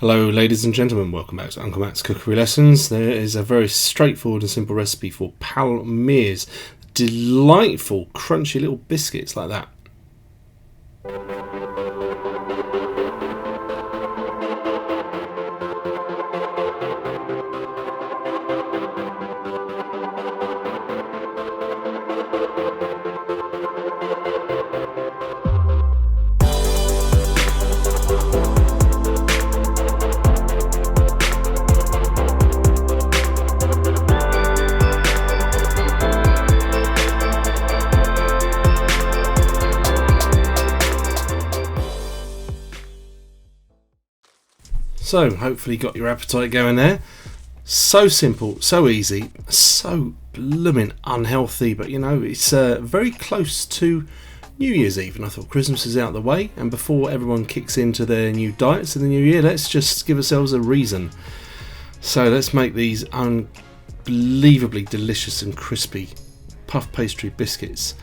Hello ladies and gentlemen, welcome back to Uncle Matt's Cookery Lessons. There is a very straightforward and simple recipe for Palmiers. Delightful crunchy little biscuits like that. So, hopefully got your appetite going there. So simple, so easy, so blooming unhealthy, but you know, it's very close to New Year's Eve, and I thought Christmas is out of the way, and before everyone kicks into their new diets in the new year, let's just give ourselves a reason. So let's make these unbelievably delicious and crispy puff pastry biscuits.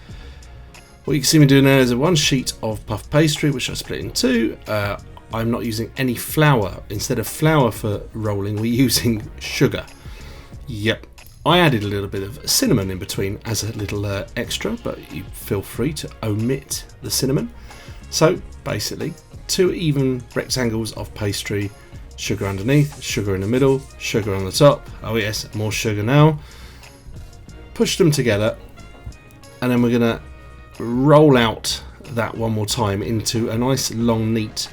What you can see me doing there is one sheet of puff pastry, which I split in two. I'm not using any flour. Instead of flour for rolling, we're using sugar. Yep, I added a little bit of cinnamon in between as a little extra, but you feel free to omit the cinnamon. So basically, 2 even rectangles of pastry, sugar underneath, sugar in the middle, sugar on the top. Oh yes, more sugar now. Push them together, and then we're gonna roll out that one more time into a nice long neat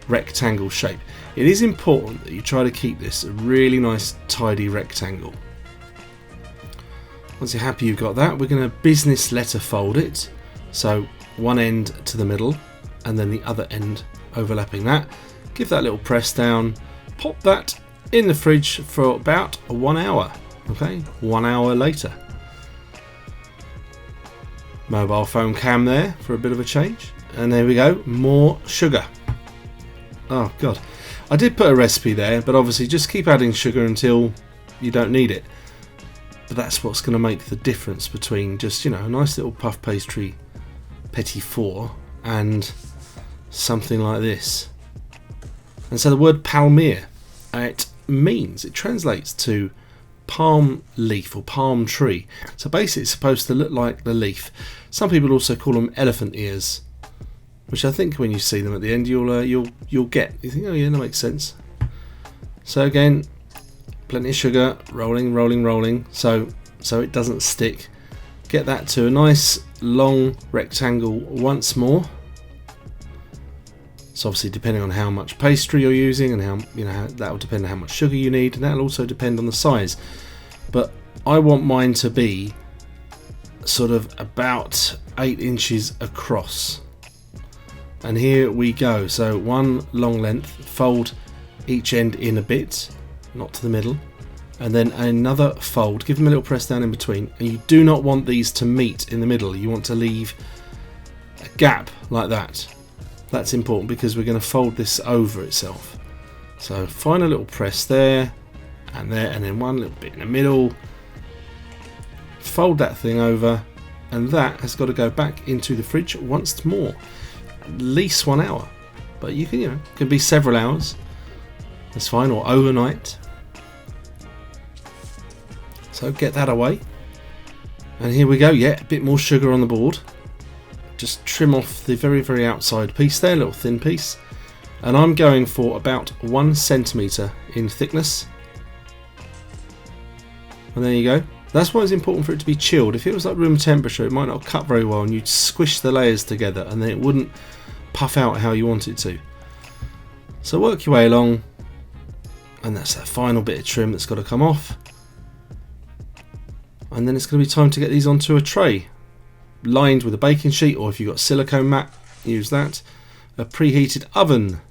rectangle shape. It is important that you try to keep this a really nice tidy rectangle. Once you're happy you've got that, we're going to business letter fold it, so one end to the middle and then the other end overlapping that. Give that a little press down, pop that in the fridge for about 1 hour. Okay, 1 hour later. Mobile phone cam there for a bit of a change, and there we go, more sugar. Oh god, I did put a recipe there, but obviously just keep adding sugar until you don't need it. But that's what's going to make the difference between just, you know, a nice little puff pastry petit four and something like this. And so the word Palmier, it translates to palm leaf or palm tree. So basically it's supposed to look like the leaf. Some people also call them elephant ears, which I think when you see them at the end you'll get. You think, oh yeah, that makes sense. So again, plenty of sugar, rolling, so it doesn't stick. Get that to a nice long rectangle once more. So obviously depending on how much pastry you're using and that will depend on how much sugar you need, and that'll also depend on the size. But I want mine to be sort of about 8 inches across. And here we go. So one long length, fold each end in a bit, not to the middle, and then another fold, give them a little press down in between, and you do not want these to meet in the middle. You want to leave a gap like that. That's important because we're going to fold this over itself. So find a little press there, and then one little bit in the middle, fold that thing over, and that has got to go back into the fridge once more. At least 1 hour, but you can, can be several hours. That's fine, or overnight. So get that away, and here we go. Yeah, a bit more sugar on the board. Just trim off the very, very outside piece there, little thin piece, and I'm going for about 1 centimetre in thickness. And there you go. That's why it's important for it to be chilled. If it was like room temperature, it might not cut very well, and you'd squish the layers together and then it wouldn't puff out how you want it to. So work your way along, and that's that final bit of trim that's got to come off. And then it's going to be time to get these onto a tray, lined with a baking sheet, or if you've got silicone mat, use that. A preheated oven.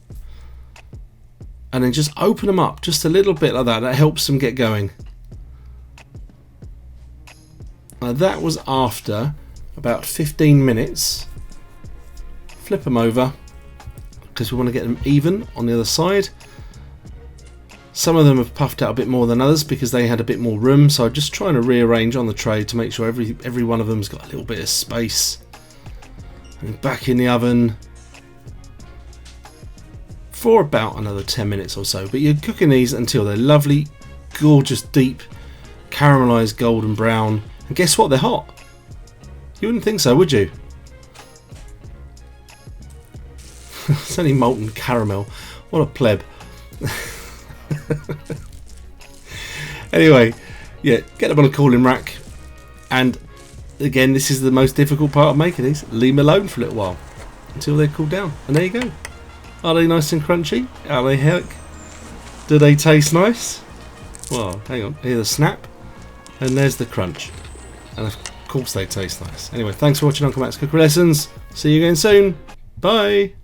And then just open them up just a little bit like that. That helps them get going. Now that was after about 15 minutes. Flip them over because we want to get them even on the other side. Some of them have puffed out a bit more than others because they had a bit more room, so I'm just trying to rearrange on the tray to make sure every one of them's got a little bit of space. And back in the oven for about another 10 minutes or so. But you're cooking these until they're lovely, gorgeous, deep, caramelised golden brown. And guess what? They're hot. You wouldn't think so, would you? It's only molten caramel. What a pleb. Anyway, yeah, get them on a cooling rack. And again, this is the most difficult part of making these. Leave them alone for a little while until they're cooled down. And there you go. Are they nice and crunchy? Are they heck? Do they taste nice? Well, hang on. Here's the snap. And there's the crunch. And of course they taste nice. Anyway, thanks for watching Uncle Matt's Cookery Lessons. See you again soon. Bye.